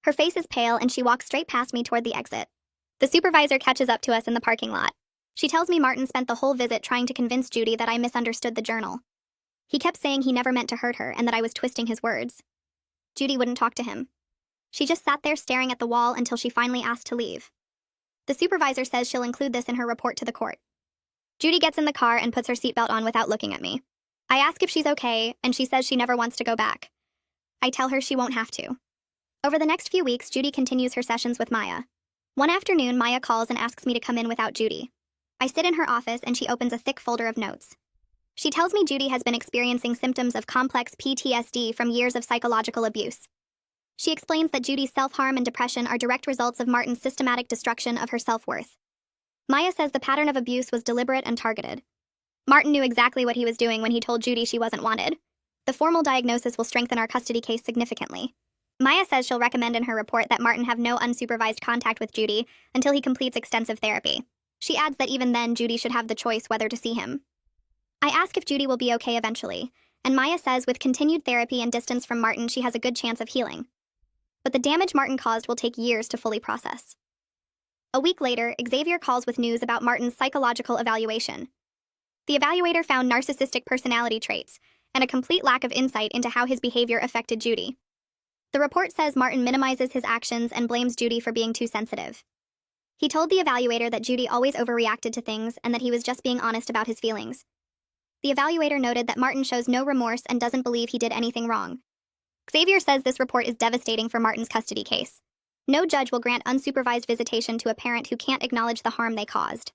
S1: Her face is pale, and she walks straight past me toward the exit. The supervisor catches up to us in the parking lot. She tells me Martin spent the whole visit trying to convince Judy that I misunderstood the journal. He kept saying he never meant to hurt her and that I was twisting his words. Judy wouldn't talk to him. She just sat there staring at the wall until she finally asked to leave. The supervisor says she'll include this in her report to the court. Judy gets in the car and puts her seatbelt on without looking at me. I ask if she's okay, and she says she never wants to go back. I tell her she won't have to. Over the next few weeks, Judy continues her sessions with Maya. One afternoon, Maya calls and asks me to come in without Judy. I sit in her office and she opens a thick folder of notes. She tells me Judy has been experiencing symptoms of complex PTSD from years of psychological abuse. She explains that Judy's self-harm and depression are direct results of Martin's systematic destruction of her self-worth. Maya says the pattern of abuse was deliberate and targeted. Martin knew exactly what he was doing when he told Judy she wasn't wanted. The formal diagnosis will strengthen our custody case significantly. Maya says she'll recommend in her report that Martin have no unsupervised contact with Judy until he completes extensive therapy. She adds that even then, Judy should have the choice whether to see him. I ask if Judy will be okay eventually, and Maya says with continued therapy and distance from Martin, she has a good chance of healing. But the damage Martin caused will take years to fully process. A week later, Xavier calls with news about Martin's psychological evaluation. The evaluator found narcissistic personality traits and a complete lack of insight into how his behavior affected Judy. The report says Martin minimizes his actions and blames Judy for being too sensitive. He told the evaluator that Judy always overreacted to things and that he was just being honest about his feelings. The evaluator noted that Martin shows no remorse and doesn't believe he did anything wrong. Xavier says this report is devastating for Martin's custody case. No judge will grant unsupervised visitation to a parent who can't acknowledge the harm they caused.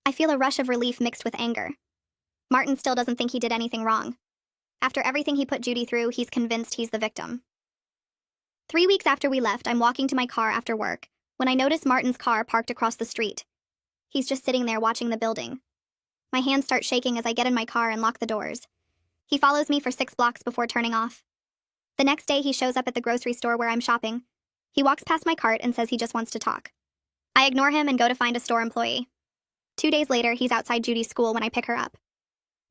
S1: I feel a rush of relief mixed with anger. Martin still doesn't think he did anything wrong. After everything he put Judy through, he's convinced he's the victim. 3 weeks after we left, I'm walking to my car after work when I notice Martin's car parked across the street. He's just sitting there watching the building. My hands start shaking as I get in my car and lock the doors. He follows me for 6 blocks before turning off. The next day, he shows up at the grocery store where I'm shopping. He walks past my cart and says he just wants to talk. I ignore him and go to find a store employee. 2 days later, he's outside Judy's school when I pick her up.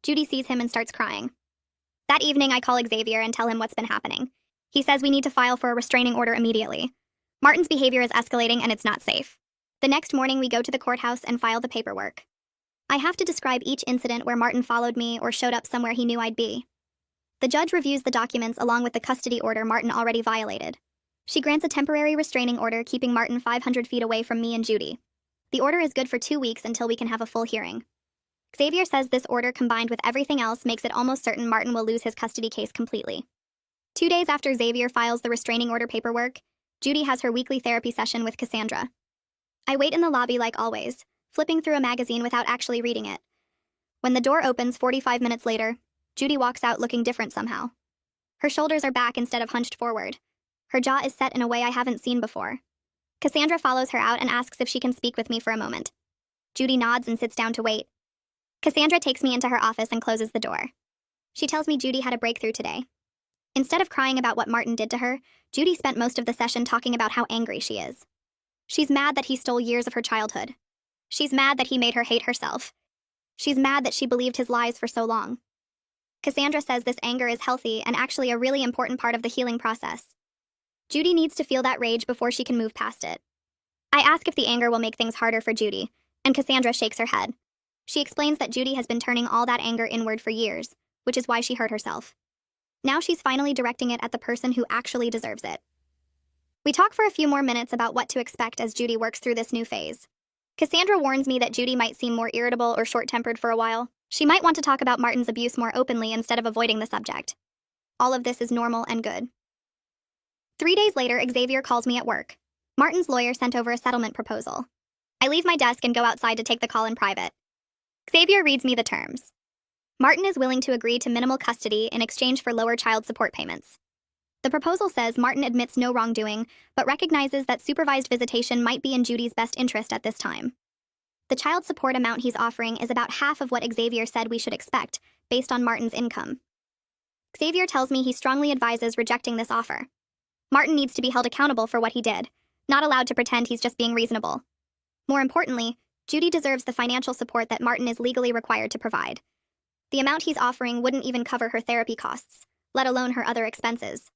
S1: Judy sees him and starts crying. That evening, I call Xavier and tell him what's been happening. He says we need to file for a restraining order immediately. Martin's behavior is escalating and it's not safe. The next morning, we go to the courthouse and file the paperwork. I have to describe each incident where Martin followed me or showed up somewhere he knew I'd be. The judge reviews the documents along with the custody order Martin already violated. She grants a temporary restraining order keeping Martin 500 feet away from me and Judy. The order is good for 2 weeks until we can have a full hearing. Xavier says this order combined with everything else makes it almost certain Martin will lose his custody case completely. 2 days after Xavier files the restraining order paperwork, Judy has her weekly therapy session with Cassandra. I wait in the lobby like always, flipping through a magazine without actually reading it. When the door opens 45 minutes later, Judy walks out looking different somehow. Her shoulders are back instead of hunched forward. Her jaw is set in a way I haven't seen before. Cassandra follows her out and asks if she can speak with me for a moment. Judy nods and sits down to wait. Cassandra takes me into her office and closes the door. She tells me Judy had a breakthrough today. Instead of crying about what Martin did to her, Judy spent most of the session talking about how angry she is. She's mad that he stole years of her childhood. She's mad that he made her hate herself. She's mad that she believed his lies for so long. Cassandra says this anger is healthy and actually a really important part of the healing process. Judy needs to feel that rage before she can move past it. I ask if the anger will make things harder for Judy, and Cassandra shakes her head. She explains that Judy has been turning all that anger inward for years, which is why she hurt herself. Now she's finally directing it at the person who actually deserves it. We talk for a few more minutes about what to expect as Judy works through this new phase. Cassandra warns me that Judy might seem more irritable or short-tempered for a while. She might want to talk about Martin's abuse more openly instead of avoiding the subject. All of this is normal and good. 3 days later, Xavier calls me at work. Martin's lawyer sent over a settlement proposal. I leave my desk and go outside to take the call in private. Xavier reads me the terms. Martin is willing to agree to minimal custody in exchange for lower child support payments. The proposal says Martin admits no wrongdoing, but recognizes that supervised visitation might be in Judy's best interest at this time. The child support amount he's offering is about half of what Xavier said we should expect, based on Martin's income. Xavier tells me he strongly advises rejecting this offer. Martin needs to be held accountable for what he did, not allowed to pretend he's just being reasonable. More importantly, Judy deserves the financial support that Martin is legally required to provide. The amount he's offering wouldn't even cover her therapy costs, let alone her other expenses.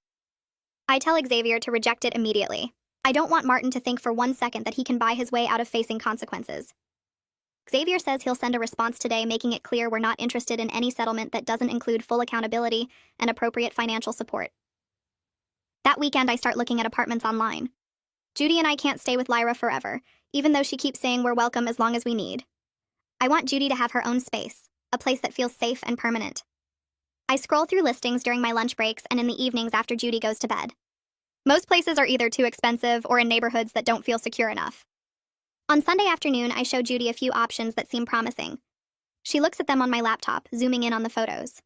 S1: I tell Xavier to reject it immediately. I don't want Martin to think for 1 second that he can buy his way out of facing consequences. Xavier says he'll send a response today making it clear we're not interested in any settlement that doesn't include full accountability and appropriate financial support. That weekend, I start looking at apartments online. Judy and I can't stay with Lyra forever, even though she keeps saying we're welcome as long as we need. I want Judy to have her own space, a place that feels safe and permanent. I scroll through listings during my lunch breaks and in the evenings after Judy goes to bed. Most places are either too expensive or in neighborhoods that don't feel secure enough. On Sunday afternoon, I show Judy a few options that seem promising. She looks at them on my laptop, zooming in on the photos.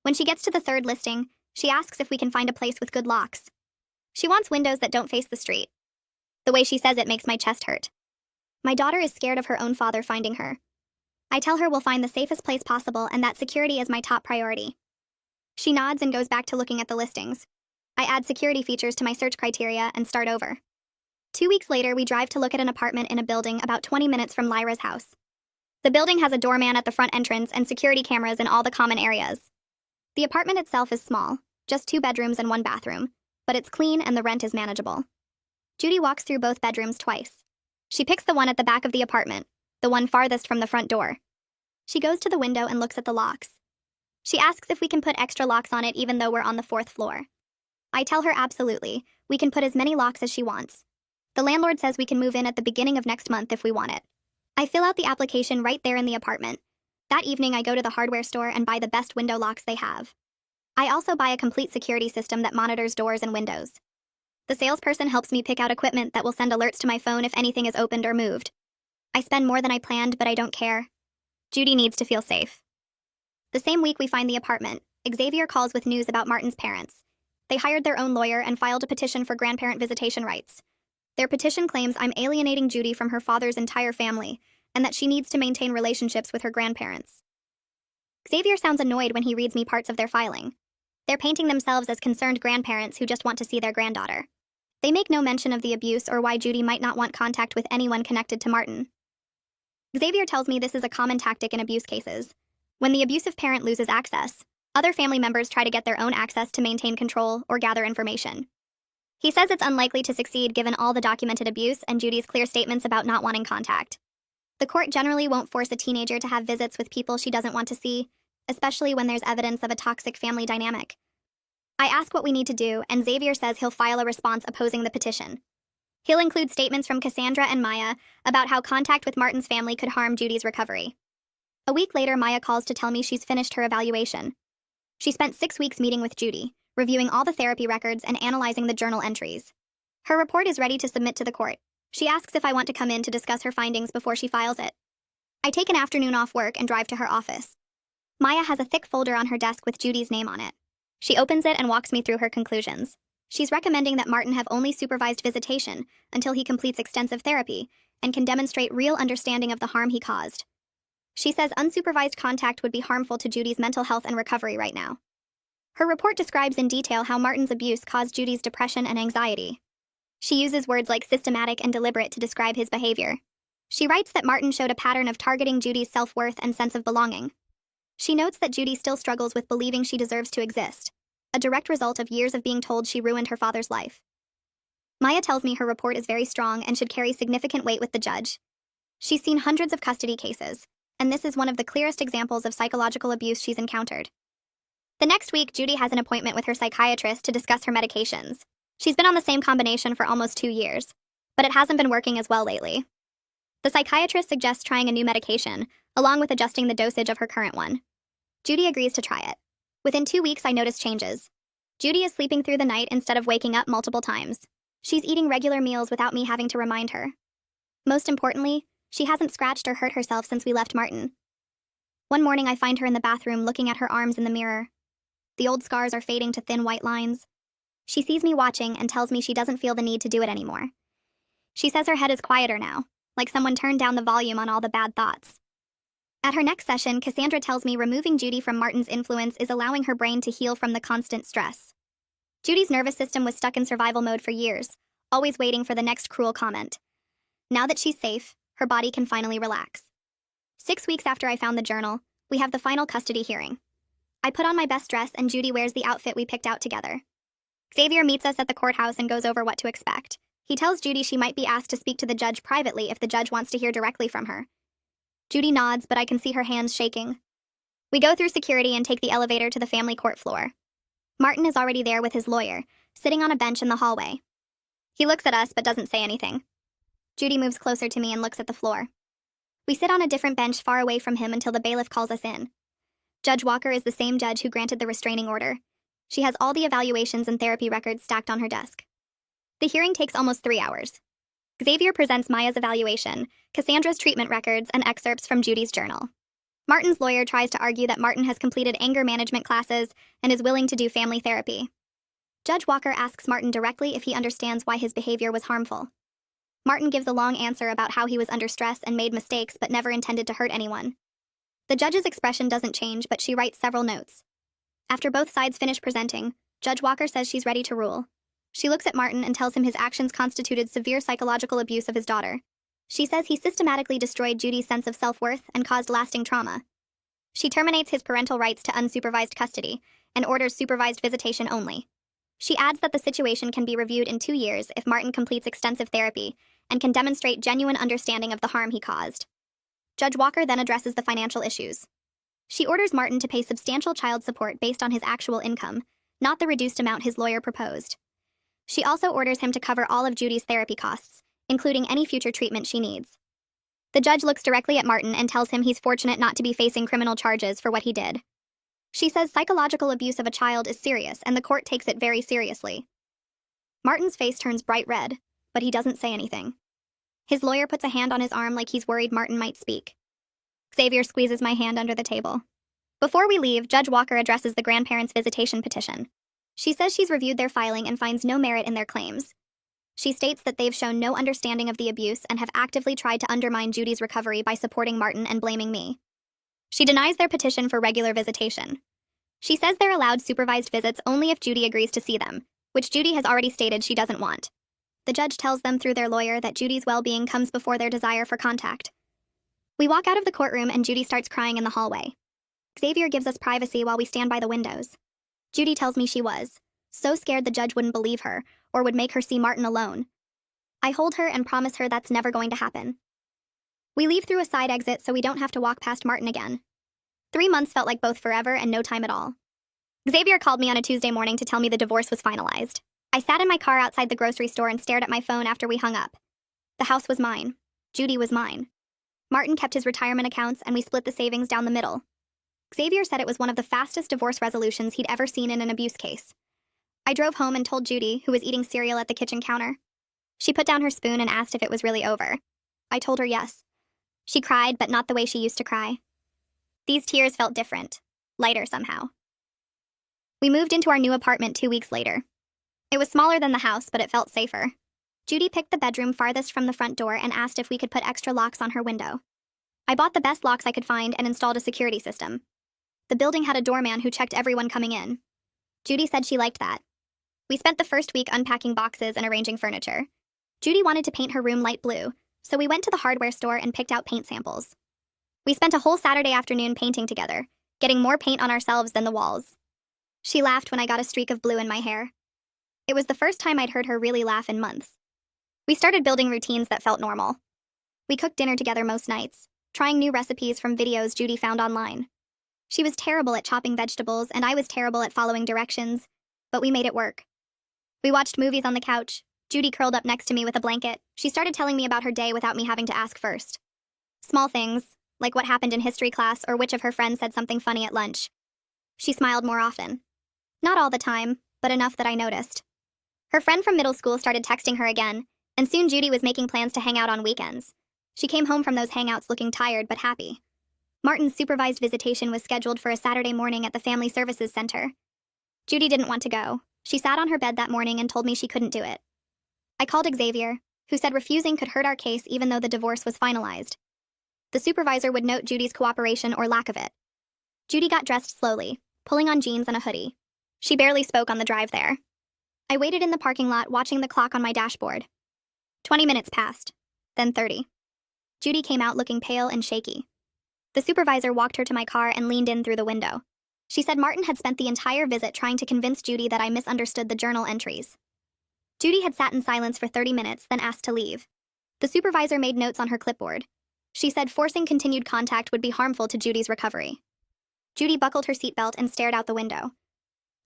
S1: When she gets to the third listing, she asks if we can find a place with good locks. She wants windows that don't face the street. The way she says it makes my chest hurt. My daughter is scared of her own father finding her. I tell her we'll find the safest place possible and that security is my top priority. She nods and goes back to looking at the listings. I add security features to my search criteria and start over. 2 weeks later, we drive to look at an apartment in a building about 20 minutes from Lyra's house. The building has a doorman at the front entrance and security cameras in all the common areas. The apartment itself is small, just 2 bedrooms and 1 bathroom, but it's clean and the rent is manageable. Judy walks through both bedrooms twice. She picks the one at the back of the apartment, the one farthest from the front door. She goes to the window and looks at the locks. She asks if we can put extra locks on it even though we're on the 4th floor. I tell her absolutely, we can put as many locks as she wants. The landlord says we can move in at the beginning of next month if we want it. I fill out the application right there in the apartment. That evening, I go to the hardware store and buy the best window locks they have. I also buy a complete security system that monitors doors and windows. The salesperson helps me pick out equipment that will send alerts to my phone if anything is opened or moved. I spend more than I planned, but I don't care. Judy needs to feel safe. The same week we find the apartment, Xavier calls with news about Martin's parents. They hired their own lawyer and filed a petition for grandparent visitation rights. Their petition claims I'm alienating Judy from her father's entire family, and that she needs to maintain relationships with her grandparents. Xavier sounds annoyed when he reads me parts of their filing. They're painting themselves as concerned grandparents who just want to see their granddaughter. They make no mention of the abuse or why Judy might not want contact with anyone connected to Martin. Xavier tells me this is a common tactic in abuse cases. When the abusive parent loses access, other family members try to get their own access to maintain control or gather information. He says it's unlikely to succeed given all the documented abuse and Judy's clear statements about not wanting contact. The court generally won't force a teenager to have visits with people she doesn't want to see, especially when there's evidence of a toxic family dynamic. I ask what we need to do, and Xavier says he'll file a response opposing the petition. He'll include statements from Cassandra and Maya about how contact with Martin's family could harm Judy's recovery. A week later, Maya calls to tell me she's finished her evaluation. She spent 6 weeks meeting with Judy, reviewing all the therapy records and analyzing the journal entries. Her report is ready to submit to the court. She asks if I want to come in to discuss her findings before she files it. I take an afternoon off work and drive to her office. Maya has a thick folder on her desk with Judy's name on it. She opens it and walks me through her conclusions. She's recommending that Martin have only supervised visitation until he completes extensive therapy and can demonstrate real understanding of the harm he caused. She says unsupervised contact would be harmful to Judy's mental health and recovery right now. Her report describes in detail how Martin's abuse caused Judy's depression and anxiety. She uses words like systematic and deliberate to describe his behavior. She writes that Martin showed a pattern of targeting Judy's self-worth and sense of belonging. She notes that Judy still struggles with believing she deserves to exist, a direct result of years of being told she ruined her father's life. Maya tells me her report is very strong and should carry significant weight with the judge. She's seen hundreds of custody cases, and this is one of the clearest examples of psychological abuse she's encountered. The next week, Judy has an appointment with her psychiatrist to discuss her medications. She's been on the same combination for almost 2 years, but it hasn't been working as well lately. The psychiatrist suggests trying a new medication, along with adjusting the dosage of her current one. Judy agrees to try it. Within 2 weeks, I notice changes. Judy is sleeping through the night instead of waking up multiple times. She's eating regular meals without me having to remind her. Most importantly, she hasn't scratched or hurt herself since we left Martin. One morning, I find her in the bathroom looking at her arms in the mirror. The old scars are fading to thin white lines. She sees me watching and tells me she doesn't feel the need to do it anymore. She says her head is quieter now, like someone turned down the volume on all the bad thoughts. At her next session, Cassandra tells me removing Judy from Martin's influence is allowing her brain to heal from the constant stress. Judy's nervous system was stuck in survival mode for years, always waiting for the next cruel comment. Now that she's safe, her body can finally relax. 6 weeks after I found the journal, we have the final custody hearing. I put on my best dress and Judy wears the outfit we picked out together. Xavier meets us at the courthouse and goes over what to expect. He tells Judy she might be asked to speak to the judge privately if the judge wants to hear directly from her. Judy nods, but I can see her hands shaking. We go through security and take the elevator to the family court floor. Martin is already there with his lawyer, sitting on a bench in the hallway. He looks at us but doesn't say anything. Judy moves closer to me and looks at the floor. We sit on a different bench far away from him until the bailiff calls us in. Judge Walker is the same judge who granted the restraining order. She has all the evaluations and therapy records stacked on her desk. The hearing takes almost 3 hours. Xavier presents Maya's evaluation, Cassandra's treatment records, and excerpts from Judy's journal. Martin's lawyer tries to argue that Martin has completed anger management classes and is willing to do family therapy. Judge Walker asks Martin directly if he understands why his behavior was harmful. Martin gives a long answer about how he was under stress and made mistakes but never intended to hurt anyone. The judge's expression doesn't change, but she writes several notes. After both sides finish presenting, Judge Walker says she's ready to rule. She looks at Martin and tells him his actions constituted severe psychological abuse of his daughter. She says he systematically destroyed Judy's sense of self-worth and caused lasting trauma. She terminates his parental rights to unsupervised custody and orders supervised visitation only. She adds that the situation can be reviewed in 2 years if Martin completes extensive therapy and can demonstrate genuine understanding of the harm he caused. Judge Walker then addresses the financial issues. She orders Martin to pay substantial child support based on his actual income, not the reduced amount his lawyer proposed. She also orders him to cover all of Judy's therapy costs, including any future treatment she needs. The judge looks directly at Martin and tells him he's fortunate not to be facing criminal charges for what he did. She says psychological abuse of a child is serious and the court takes it very seriously. Martin's face turns bright red, but he doesn't say anything. His lawyer puts a hand on his arm like he's worried Martin might speak. Xavier squeezes my hand under the table. Before we leave, Judge Walker addresses the grandparents' visitation petition. She says she's reviewed their filing and finds no merit in their claims. She states that they've shown no understanding of the abuse and have actively tried to undermine Judy's recovery by supporting Martin and blaming me. She denies their petition for regular visitation. She says they're allowed supervised visits only if Judy agrees to see them, which Judy has already stated she doesn't want. The judge tells them through their lawyer that Judy's well-being comes before their desire for contact. We walk out of the courtroom and Judy starts crying in the hallway. Xavier gives us privacy while we stand by the windows. Judy tells me she was so scared the judge wouldn't believe her or would make her see Martin alone. I hold her and promise her that's never going to happen. We leave through a side exit so we don't have to walk past Martin again. 3 months felt like both forever and no time at all. Xavier called me on a Tuesday morning to tell me the divorce was finalized. I sat in my car outside the grocery store and stared at my phone after we hung up. The house was mine. Judy was mine. Martin kept his retirement accounts and we split the savings down the middle. Xavier said it was one of the fastest divorce resolutions he'd ever seen in an abuse case. I drove home and told Judy, who was eating cereal at the kitchen counter. She put down her spoon and asked if it was really over. I told her yes. She cried, but not the way she used to cry. These tears felt different, lighter somehow. We moved into our new apartment 2 weeks later. It was smaller than the house, but it felt safer. Judy picked the bedroom farthest from the front door and asked if we could put extra locks on her window. I bought the best locks I could find and installed a security system. The building had a doorman who checked everyone coming in. Judy said she liked that. We spent the first week unpacking boxes and arranging furniture. Judy wanted to paint her room light blue, so we went to the hardware store and picked out paint samples. We spent a whole Saturday afternoon painting together, getting more paint on ourselves than the walls. She laughed when I got a streak of blue in my hair. It was the first time I'd heard her really laugh in months. We started building routines that felt normal. We cooked dinner together most nights, trying new recipes from videos Judy found online. She was terrible at chopping vegetables, and I was terrible at following directions, but we made it work. We watched movies on the couch. Judy curled up next to me with a blanket. She started telling me about her day without me having to ask first. Small things, like what happened in history class or which of her friends said something funny at lunch. She smiled more often. Not all the time, but enough that I noticed. Her friend from middle school started texting her again, and soon Judy was making plans to hang out on weekends. She came home from those hangouts looking tired but happy. Martin's supervised visitation was scheduled for a Saturday morning at the Family Services Center. Judy didn't want to go. She sat on her bed that morning and told me she couldn't do it. I called Xavier, who said refusing could hurt our case even though the divorce was finalized. The supervisor would note Judy's cooperation or lack of it. Judy got dressed slowly, pulling on jeans and a hoodie. She barely spoke on the drive there. I waited in the parking lot watching the clock on my dashboard. 20 minutes passed, then 30. Judy came out looking pale and shaky. The supervisor walked her to my car and leaned in through the window. She said Martin had spent the entire visit trying to convince Judy that I misunderstood the journal entries. Judy had sat in silence for 30 minutes, then asked to leave. The supervisor made notes on her clipboard. She said forcing continued contact would be harmful to Judy's recovery. Judy buckled her seatbelt and stared out the window.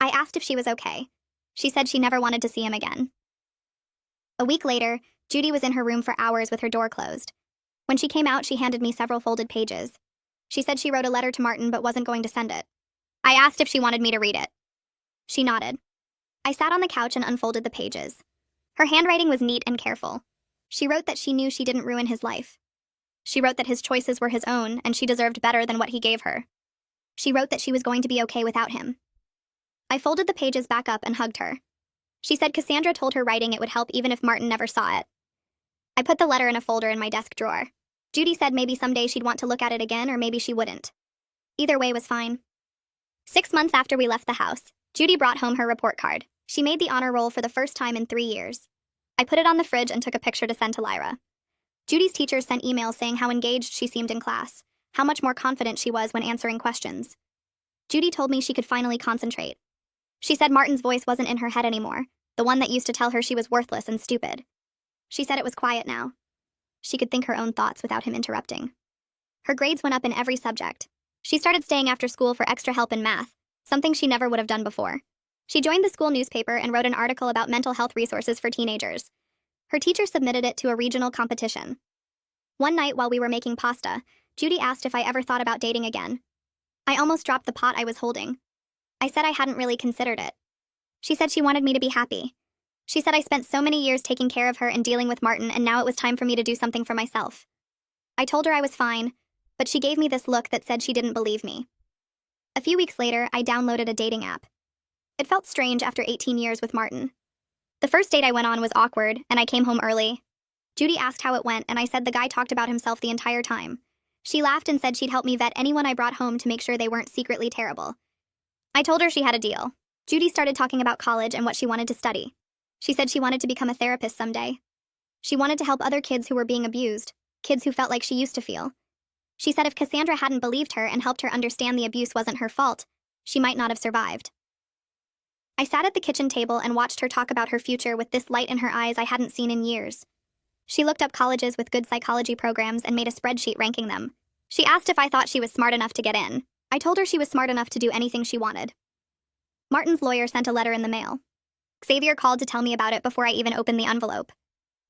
S1: I asked if she was okay. She said she never wanted to see him again. A week later, Judy was in her room for hours with her door closed. When she came out, she handed me several folded pages. She said she wrote a letter to Martin but wasn't going to send it. I asked if she wanted me to read it. She nodded. I sat on the couch and unfolded the pages. Her handwriting was neat and careful. She wrote that she knew she didn't ruin his life. She wrote that his choices were his own and she deserved better than what he gave her. She wrote that she was going to be okay without him. I folded the pages back up and hugged her. She said Cassandra told her writing it would help even if Martin never saw it. I put the letter in a folder in my desk drawer. Judy said maybe someday she'd want to look at it again or maybe she wouldn't. Either way was fine. 6 months after we left the house, Judy brought home her report card. She made the honor roll for the first time in 3 years. I put it on the fridge and took a picture to send to Lyra. Judy's teachers sent emails saying how engaged she seemed in class, how much more confident she was when answering questions. Judy told me she could finally concentrate. She said Martin's voice wasn't in her head anymore, the one that used to tell her she was worthless and stupid. She said it was quiet now. She could think her own thoughts without him interrupting. Her grades went up in every subject. She started staying after school for extra help in math, something she never would have done before. She joined the school newspaper and wrote an article about mental health resources for teenagers. Her teacher submitted it to a regional competition. One night while we were making pasta, Judy asked if I ever thought about dating again. I almost dropped the pot I was holding. I said I hadn't really considered it. She said she wanted me to be happy. She said I spent so many years taking care of her and dealing with Martin, and now it was time for me to do something for myself. I told her I was fine, but she gave me this look that said she didn't believe me. A few weeks later, I downloaded a dating app. It felt strange after 18 years with Martin. The first date I went on was awkward, and I came home early. Judy asked how it went, and I said the guy talked about himself the entire time. She laughed and said she'd help me vet anyone I brought home to make sure they weren't secretly terrible. I told her she had a deal. Judy started talking about college and what she wanted to study. She said she wanted to become a therapist someday. She wanted to help other kids who were being abused, kids who felt like she used to feel. She said if Cassandra hadn't believed her and helped her understand the abuse wasn't her fault, she might not have survived. I sat at the kitchen table and watched her talk about her future with this light in her eyes I hadn't seen in years. She looked up colleges with good psychology programs and made a spreadsheet ranking them. She asked if I thought she was smart enough to get in. I told her she was smart enough to do anything she wanted. Martin's lawyer sent a letter in the mail. Xavier called to tell me about it before I even opened the envelope.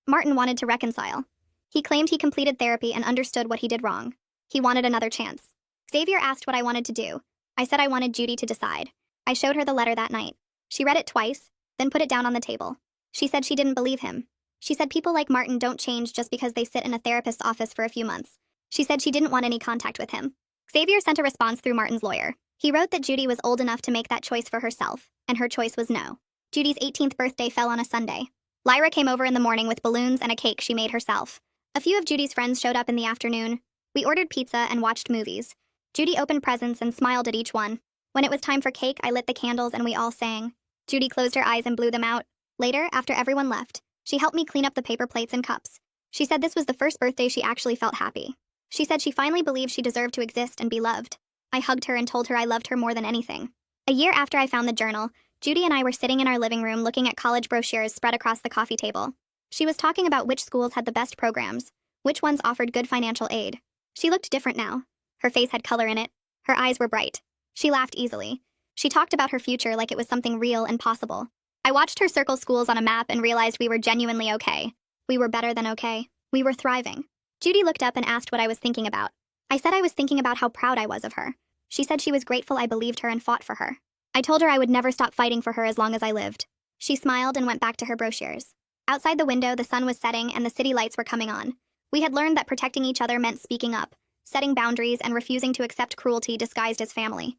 S1: Martin wanted to reconcile. He claimed he completed therapy and understood what he did wrong. He wanted another chance. Xavier asked what I wanted to do. I said I wanted Judy to decide. I showed her the letter that night. She read it twice, then put it down on the table. She said she didn't believe him. She said people like Martin don't change just because they sit in a therapist's office for a few months. She said she didn't want any contact with him. Xavier sent a response through Martin's lawyer. He wrote that Judy was old enough to make that choice for herself, and her choice was no. Judy's 18th birthday fell on a Sunday. Lyra came over in the morning with balloons and a cake she made herself. A few of Judy's friends showed up in the afternoon. We ordered pizza and watched movies. Judy opened presents and smiled at each one. When it was time for cake, I lit the candles and we all sang. Judy closed her eyes and blew them out. Later, after everyone left, she helped me clean up the paper plates and cups. She said this was the first birthday she actually felt happy. She said she finally believed she deserved to exist and be loved. I hugged her and told her I loved her more than anything. A year after I found the journal, Judy and I were sitting in our living room looking at college brochures spread across the coffee table. She was talking about which schools had the best programs, which ones offered good financial aid. She looked different now. Her face had color in it. Her eyes were bright. She laughed easily. She talked about her future like it was something real and possible. I watched her circle schools on a map and realized we were genuinely okay. We were better than okay. We were thriving. Judy looked up and asked what I was thinking about. I said I was thinking about how proud I was of her. She said she was grateful I believed her and fought for her. I told her I would never stop fighting for her as long as I lived. She smiled and went back to her brochures. Outside the window, the sun was setting and the city lights were coming on. We had learned that protecting each other meant speaking up, setting boundaries, and refusing to accept cruelty disguised as family.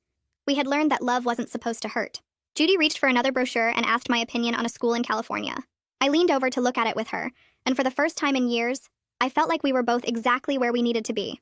S1: We had learned that love wasn't supposed to hurt. Judy reached for another brochure and asked my opinion on a school in California. I leaned over to look at it with her, and for the first time in years, I felt like we were both exactly where we needed to be.